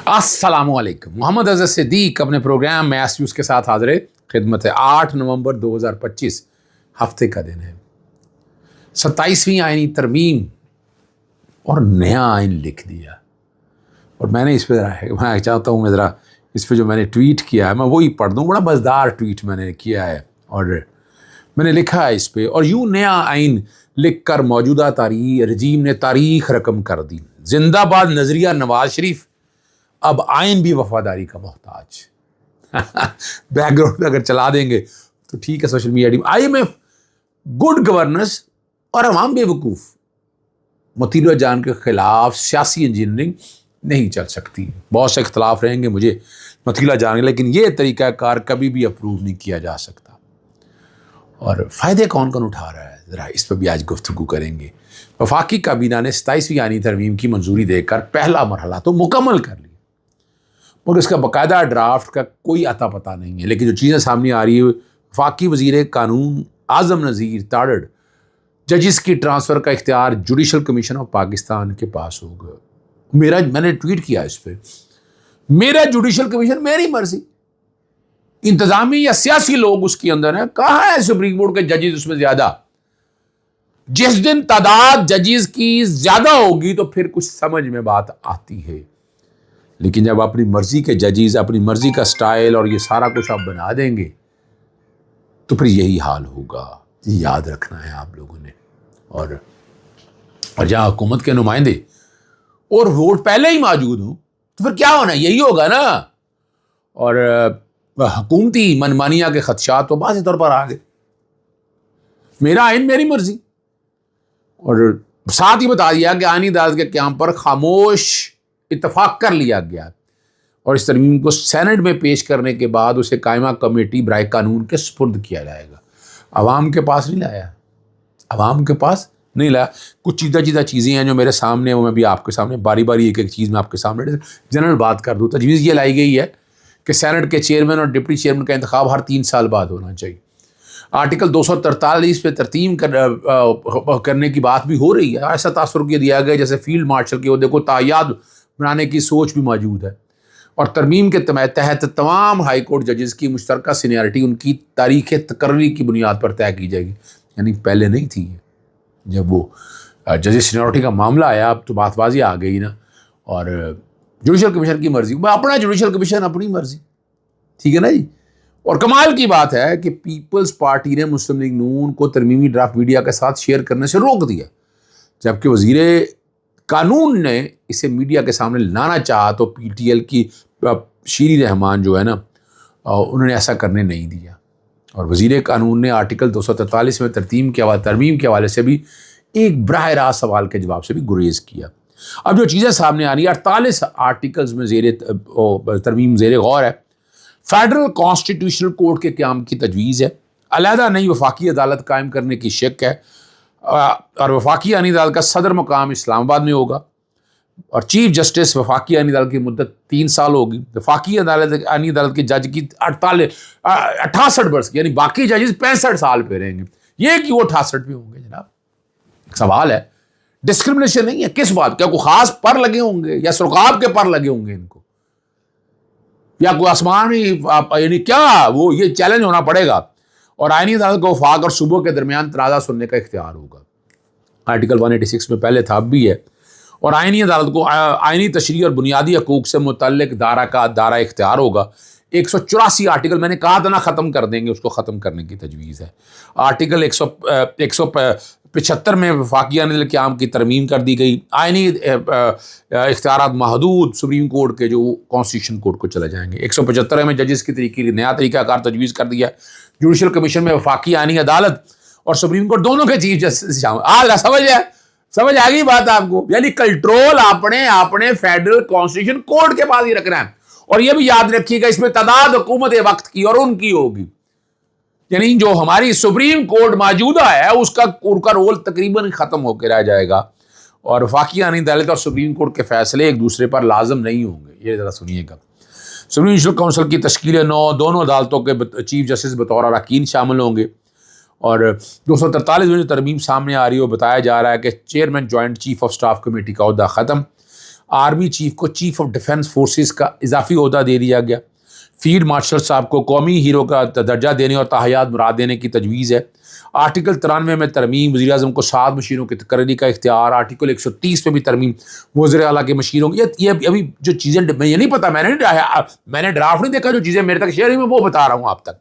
السلام علیکم. محمد اظہر صدیق اپنے پروگرام میس نیوز کے ساتھ حاضر خدمت ہے. 8 نومبر 2025 ہفتے کا دن ہے. 27ویں آئینی ترمیم اور نیا آئین لکھ دیا. اور میں نے اس پہ میں چاہتا ہوں ذرا اس پہ جو میں نے ٹویٹ کیا ہے میں وہی پڑھ دوں. بڑا مزیدار ٹویٹ میں نے کیا ہے اور میں نے لکھا ہے اس پہ. اور یوں نیا آئین لکھ کر موجودہ رجیم نے تاریخ رقم کر دی. زندہ باد نظریہ نواز شریف، اب آئین بھی وفاداری کا محتاج. بیک گراؤنڈ اگر چلا دیں گے تو ٹھیک ہے. Social media IMF good governance اور عوام بے وقوف. مطیع جان کے خلاف سیاسی انجینئرنگ نہیں چل سکتی. بہت سے اختلاف رہیں گے مجھے مطیع جان کے، لیکن یہ طریقہ کار کبھی بھی اپروو نہیں کیا جا سکتا. اور فائدے کون کون اٹھا رہا ہے ذرا اس پہ بھی آج گفتگو کریں گے. وفاقی کابینہ نے 27ویں آئینی ترمیم کی منظوری دے کر پہلا مرحلہ تو مکمل کر لیا، مگر اس کا باقاعدہ ڈرافٹ کا کوئی اتا پتہ نہیں ہے. لیکن جو چیزیں سامنے آ رہی ہے، وفاقی وزیر قانون اعظم نذیر تاڑڑ ججز کی ٹرانسفر کا اختیار جوڈیشل کمیشن آف پاکستان کے پاس ہوگا. میں نے ٹویٹ کیا اس پہ، میرا جوڈیشل کمیشن میری مرضی. انتظامی یا سیاسی لوگ اس کے اندر ہیں. کہاں ہے سپریم کورٹ کے ججز اس میں زیادہ؟ جس دن تعداد ججز کی زیادہ ہوگی تو پھر کچھ سمجھ میں بات آتی ہے. لیکن جب اپنی مرضی کے ججز، اپنی مرضی کا سٹائل اور یہ سارا کچھ آپ بنا دیں گے تو پھر یہی حال ہوگا. یہ یاد رکھنا ہے آپ لوگوں نے. اور جہاں حکومت کے نمائندے اور ووٹ پہلے ہی موجود ہوں تو پھر کیا ہونا؟ یہی ہوگا نا. اور حکومتی منمانیہ کے خدشات تو واضح طور پر آ گئے. میرا آئین میری مرضی. اور ساتھ ہی بتا دیا کہ آئینی عدالت کے قیام پر خاموش اتفاق کر لیا گیا اور اس ترمیم کو سینٹ میں پیش کرنے کے بعد اسے قائمہ کمیٹی برائے قانون کے سپرد کیا جائے گا. عوام کے پاس نہیں لایا، عوام کے پاس نہیں لایا. کچھ چیزیں ہیں جو میرے سامنے، وہ میں بھی آپ کے سامنے باری باری ایک چیز میں آپ کے سامنے جنرل بات کر دوں. تجویز یہ لائی گئی ہے کہ سینٹ کے چیئرمین اور ڈپٹی چیئرمین کا انتخاب ہر 3 سال بعد ہونا چاہیے. آرٹیکل 243 پہ ترمیم کرنے کی بات بھی ہو رہی ہے. ایسا تاثر کیا دیا گیا جیسے فیلڈ مارشل کے عہدے کو تایاد بنانے کی سوچ بھی موجود ہے. اور ترمیم کے تحت تمام ہائی کورٹ ججز کی مشترکہ سینیارٹی ان کی تاریخ تقرری کی بنیاد پر طے کی جائے گی. یعنی پہلے نہیں تھی. جب وہ ججز سینیارٹی کا معاملہ آیا اب تو بات واضح آ گئی نا. اور جوڈیشل کمیشن کی مرضی، اپنا جوڈیشل کمیشن اپنی مرضی، ٹھیک ہے نا جی. اور کمال کی بات ہے کہ پیپلز پارٹی نے مسلم لیگ نون کو ترمیمی ڈرافٹ میڈیا کے ساتھ شیئر کرنے سے روک دیا، جبکہ وزیر قانون نے اسے میڈیا کے سامنے لانا چاہا تو PTL کی شیری رحمان جو ہے نا انہوں نے ایسا کرنے نہیں دیا. اور وزیر قانون نے آرٹیکل 243 میں ترمیم کے حوالے سے بھی ایک براہ راست سوال کے جواب سے بھی گریز کیا. اب جو چیزیں سامنے آ رہی ہیں، 48 آرٹیکلز میں ترمیم زیر غور ہے. فیڈرل کانسٹیٹیوشنل کورٹ کے قیام کی تجویز ہے. علیحدہ نئی وفاقی عدالت قائم کرنے کی شک ہے. اور وفاقی آئینی عدالت کا صدر مقام اسلام آباد میں ہوگا. اور چیف جسٹس وفاقی آئینی عدالت کی مدت 3 سال ہوگی. وفاقی آئینی عدالت کے جج کی 68 برس کی، یعنی باقی ججز 65 سال پہ رہیں گے. یہ کہ وہ 68 پہ ہوں گے. جناب سوال ہے، ڈسکرمنیشن نہیں ہے. کس بات؟ کیا کوئی خاص پر لگے ہوں گے یا سرخاب کے پر لگے ہوں گے ان کو، یا کوئی آسمانی یعنی کیا؟ وہ یہ چیلنج ہونا پڑے گا. اور آئینی عدالت کو وفاق اور صوبوں کے درمیان تنازع سننے کا اختیار ہوگا. آرٹیکل 186 میں پہلے تھا، اب بھی ہے. اور آئینی عدالت کو آئینی تشریح اور بنیادی حقوق سے متعلق دارہ اختیار ہوگا. 184 آرٹیکل میں نے کہا تھا نا ختم کر دیں گے، اس کو ختم کرنے کی تجویز ہے. آرٹیکل 175 میں وفاقی آئینی عدالت قیام کی ترمیم کر دی گئی. آئینی اختیارات محدود سپریم کورٹ کے جو کانسٹیٹیوشن کورٹ کو چلے جائیں گے. 175 میں ججز کی نیا طریقہ کار تجویز کر دیا. جوڈیشل کمیشن میں وفاقی آئینی عدالت اور سپریم کورٹ دونوں کے چیف جسٹس شامل. سمجھ آ گئی بات آپ کو؟ یعنی کنٹرول اپنے فیڈرل کانسٹیٹیوشن کورٹ کے پاس ہی رکھنا ہے. اور یہ بھی یاد رکھیے گا اس میں تعداد حکومت وقت کی اور ان کی ہوگی. یعنی جو ہماری سپریم کورٹ موجودہ ہے اس کا رول تقریباً ختم ہو کے رہ جائے گا. اور وفاقی آئینی عدالت اور سپریم کورٹ کے فیصلے ایک دوسرے پر لازم نہیں ہوں گے. یہ ذرا سنیے گا. سپریم جوڈیشل کونسل کی تشکیل دونوں عدالتوں کے چیف جسٹس بطور اراکین شامل ہوں گے. اور 243 میں جو ترمیم سامنے آ رہی ہے وہ بتایا جا رہا ہے کہ chairman joint chief of staff committee کا عہدہ ختم. آرمی چیف کو چیف آف ڈیفنس فورسز کا اضافی عہدہ دے دیا گیا. فیلڈ مارشل صاحب کو قومی ہیرو کا درجہ دینے اور تاحیات مراد دینے کی تجویز ہے. آرٹیکل 93 میں ترمیم، وزیر اعظم کو 7 مشیروں کی تقرری کا اختیار. آرٹیکل 130 میں بھی ترمیم، وزیر اعلیٰ کے مشیروں. یہ ابھی جو چیزیں یہ نہیں پتہ، میں نے ڈرافٹ نہیں دیکھا، جو چیزیں میرے تک شیئر ہوئی میں وہ بتا رہا ہوں آپ تک.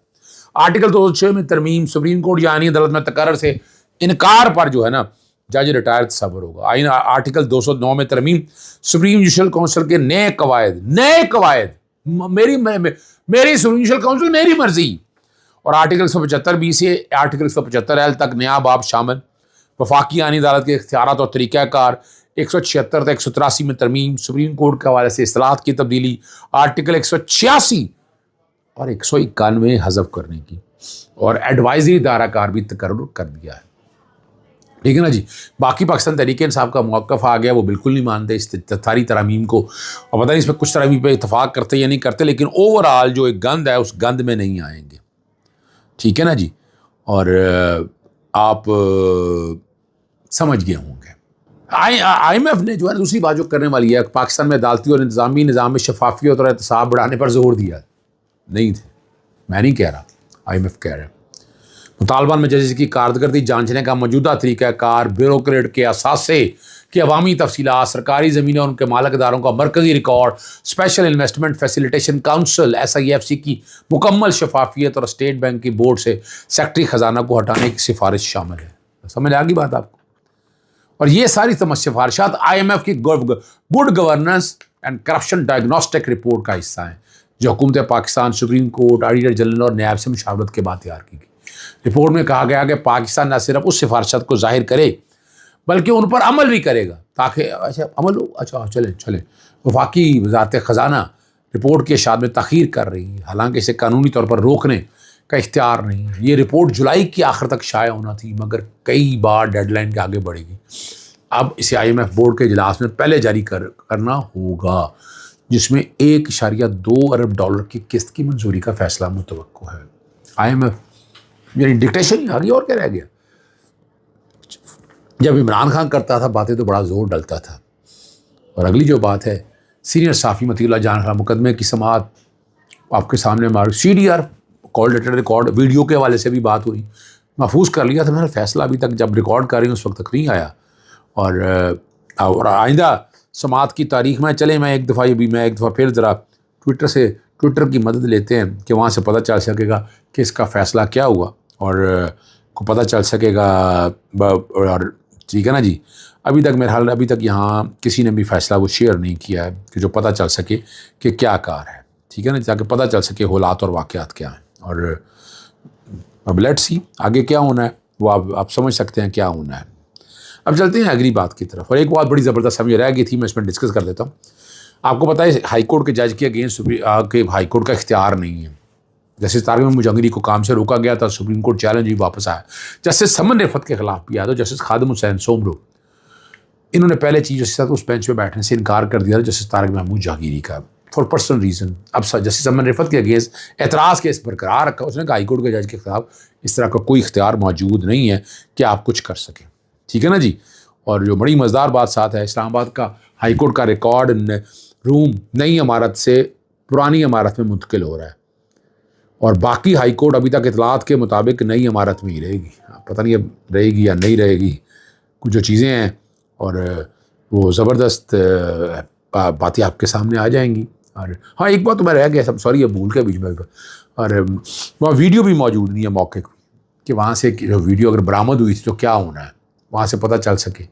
آرٹیکل 206 میں ترمیم، سپریم کورٹ یا آئینی عدالت میں تقرر سے انکار پر جو ہے نا جج ریٹائر تصور ہوگا. آرٹیکل 209 میں ترمیم، سپریم جوڈیشل کونسل کے نئے قواعد میری سپریم جوڈیشل کونسل میری مرضی. اور آرٹیکل 175 سے آرٹیکل 175 تک نیا باب شامل. وفاقی آئینی عدالت کے اختیارات اور طریقہ کار. 176 سے 183 میں ترمیم، سپریم کورٹ کے حوالے سے اصطلاحات کی تبدیلی. آرٹیکل 186 اور 191 حذف کرنے کی، اور ایڈوائزری دائرہ کار بھی تقرر کر دیا ہے. ٹھیک ہے نا جی. باقی پاکستان تحریک انصاف کا موقف آ گیا، وہ بالکل نہیں مانتے اس ساری ترامیم کو، اور پتہ نہیں اس میں کچھ ترامیم پہ اتفاق کرتے یا نہیں کرتے، لیکن اوور آل جو ایک گند ہے اس گند میں نہیں آئیں گے. ٹھیک ہے نا جی. اور آپ سمجھ گئے ہوں گے. آئی ایم ایف نے جو ہے دوسری بات جو کرنے والی ہے، پاکستان میں عدالتی اور انتظامی نظام میں شفافیت اور احتساب بڑھانے پر زور دیا. نہیں تھے، میں نہیں کہہ رہا، آئی ایم ایف کہہ رہے ہیں. مطالبان میں ججز کی کارکردگی جانچنے کا موجودہ طریقہ کار، بیوروکریٹ کے اثاثے کی عوامی تفصیلات، سرکاری زمینوں اور ان کے مالک اداروں کا مرکزی record, special investment facilitation council SIFC کی مکمل شفافیت اور اسٹیٹ بینک کی بورڈ سے سیکٹری خزانہ کو ہٹانے کی سفارش شامل ہے. سمجھ آ گئی بات آپ کو؟ اور یہ ساری سفارشات IMF کی good governance and corruption diagnostic report کا حصہ ہیں، جو حکومت Pakistan, supreme court, auditor general اور نیب سے مشاورت کے بعد تیار کی گئی. رپورٹ میں کہا گیا کہ پاکستان نہ صرف اس سفارشات کو ظاہر کرے بلکہ ان پر عمل بھی کرے گا تاکہ چلیں. وفاقی وزارت خزانہ رپورٹ کی اشاعت میں تاخیر کر رہی ہے، حالانکہ اسے قانونی طور پر روکنے کا اختیار نہیں ہے. یہ رپورٹ جولائی کی آخر تک شائع ہونا تھی، مگر کئی بار ڈیڈ لائن کے آگے بڑھے گی. اب اسے IMF بورڈ کے اجلاس میں پہلے جاری کرنا ہوگا، جس میں $1.2 ارب کی قسط کی منظوری کا فیصلہ متوقع ہے. IMF یعنی ڈکٹیشن ہی آ گئی، اور کیا رہ گیا. جب عمران خان کرتا تھا باتیں تو بڑا زور ڈلتا تھا. اور اگلی جو بات ہے، سینئر صحافی مطیع اللہ جان خان مقدمے کی سماعت آپ کے سامنے CDR کال ڈیٹا ریکارڈ ویڈیو کے حوالے سے بھی بات ہوئی، محفوظ کر لیا تھا میں نے. فیصلہ ابھی تک جب ریکارڈ کر رہی ہوں اس وقت تک نہیں آیا. اور آئندہ سماعت کی تاریخ میں چلیں میں ایک دفعہ پھر ذرا ٹویٹر کی مدد لیتے ہیں کہ وہاں سے پتہ چل سکے گا کہ اس کا فیصلہ کیا ہوا، اور کو پتہ چل سکے گا. اور ٹھیک ہے نا جی. ابھی تک یہاں کسی نے بھی فیصلہ وہ شیئر نہیں کیا ہے کہ جو پتہ چل سکے کہ کیا کار ہے. ٹھیک ہے نا، تاکہ پتہ چل سکے حالات اور واقعات کیا ہیں. اور اب لیٹس سی آگے کیا ہونا ہے، وہ آپ سمجھ سکتے ہیں کیا ہونا ہے. اب چلتے ہیں اگلی بات کی طرف. اور ایک بات بڑی زبردست ہمیں رہ گئی تھی، میں اس میں ڈسکس کر دیتا ہوں. آپ کو پتہ ہے ہائی کورٹ کے جج کے اگینسٹ کہ ہائی کورٹ کا اختیار نہیں ہے. جسٹس طارق محمد جہانگیری کو کام سے روکا گیا تھا، سپریم کورٹ چیلنج بھی واپس آیا. جسٹس سمن رفعت کے خلاف بھی آیا تھا، جسٹس خادم حسین سومرو، انہوں نے پہلے چیف جسٹس اس بینچ پہ بیٹھنے سے انکار کر دیا تھا جسٹس طارق محمد جہانگیری کا، فار پرسنل ریزن. اب جسٹس سمن رفعت کے اگینسٹ اعتراض کیس برقرار رکھا. اس نے کہا ہائی کورٹ کے جج کے خلاف اس طرح کا کوئی اختیار موجود نہیں ہے کہ آپ کچھ کر سکیں. ٹھیک ہے نا جی. اور جو بڑی مزیدار بات ساتھ ہے، اسلام آباد کا ہائی کورٹ کا ریکارڈ روم نئی عمارت سے پرانی عمارت میں منتقل ہو رہا ہے، اور باقی ہائی کورٹ ابھی تک اطلاعات کے مطابق نئی عمارت میں ہی رہے گی. پتہ نہیں اب رہے گی یا نہیں رہے گی، کچھ جو چیزیں ہیں اور وہ زبردست باتیں آپ کے سامنے آ جائیں گی. اور ہاں ایک بات تو میں رہ گیا سب، سوری یہ بھول کے بیچ میں، اور وہاں ویڈیو بھی موجود نہیں ہے موقع کو، کہ وہاں سے ویڈیو اگر برآمد ہوئی تھی تو کیا ہونا ہے، وہاں سے پتہ چل سکے.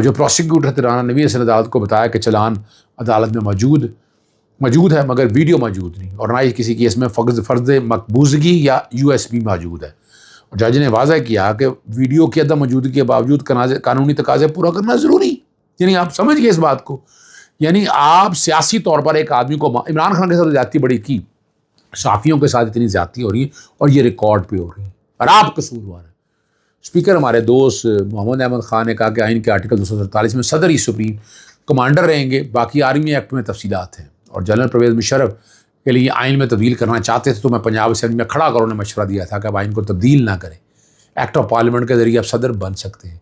جو پروسیکیوٹر تھے رانا نویر حسن عدالت کو بتایا کہ چلان عدالت میں موجود ہے مگر ویڈیو موجود نہیں، اور نہ ہی کسی کیس میں فرض مقبوضگی یا USB موجود ہے. اور جج نے واضح کیا کہ ویڈیو کی عدم موجودگی کے باوجود قانونی تقاضے پورا کرنا ضروری. یعنی آپ سمجھ گئے اس بات کو، یعنی آپ سیاسی طور پر ایک آدمی کو، عمران خان کے ساتھ زیادتی بڑی کی، صحافیوں کے ساتھ اتنی زیادتی ہو رہی ہے اور یہ ریکارڈ پہ ہو رہی ہے، اور آپ قصوروار ہیں. اسپیکر ہمارے دوست محمد احمد خان نے کہا کہ آئین کے آرٹیکل 247 میں صدر ہی سپریم کمانڈر رہیں گے، باقی آرمی ایکٹ میں تفصیلات ہیں. اور جنرل پرویز مشرف کے لیے آئین میں تبدیل کرنا چاہتے تھے تو میں پنجاب اسمبلی میں کھڑا کروں نے مشورہ دیا تھا کہ اب آئین کو تبدیل نہ کریں، ایکٹ آف پارلیمنٹ کے ذریعے آپ صدر بن سکتے ہیں.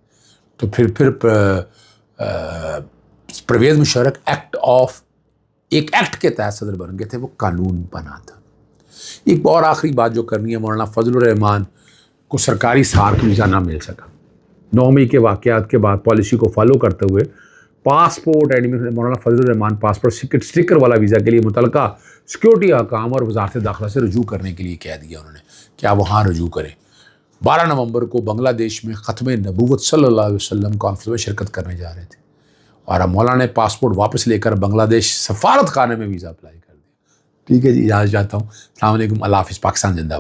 تو پھر پرویز مشرف ایک ایکٹ کے تحت صدر بن گئے تھے، وہ قانون بنا تھا۔ ایک اور آخری بات جو کرنی ہے، مولانا فضل الرحمان کو سرکاری سارک ویزا نہ مل سکا۔ 9 مئی کے واقعات کے بعد پالیسی کو فالو کرتے ہوئے پاسپورٹ مولانا فضل الرحمان پاسپورٹ سٹیکر والا ویزا کے لیے متعلقہ سیکورٹی حکام اور وزارت داخلہ سے رجوع کرنے کے لیے کہہ دیا انہوں نے کہ آپ وہاں رجوع کریں۔ 12 نومبر کو بنگلہ دیش میں ختم نبوت صلی اللہ علیہ وسلم کانفرنس میں شرکت کرنے جا رہے تھے، اور اب مولانا نے پاسپورٹ واپس لے کر بنگلہ دیش سفارت خانے میں ویزا اپلائی کر دیا۔ ٹھیک ہے جی، اجازت چاہتا ہوں۔ السلام علیکم، اللہ حافظ، پاکستان زندہ باد۔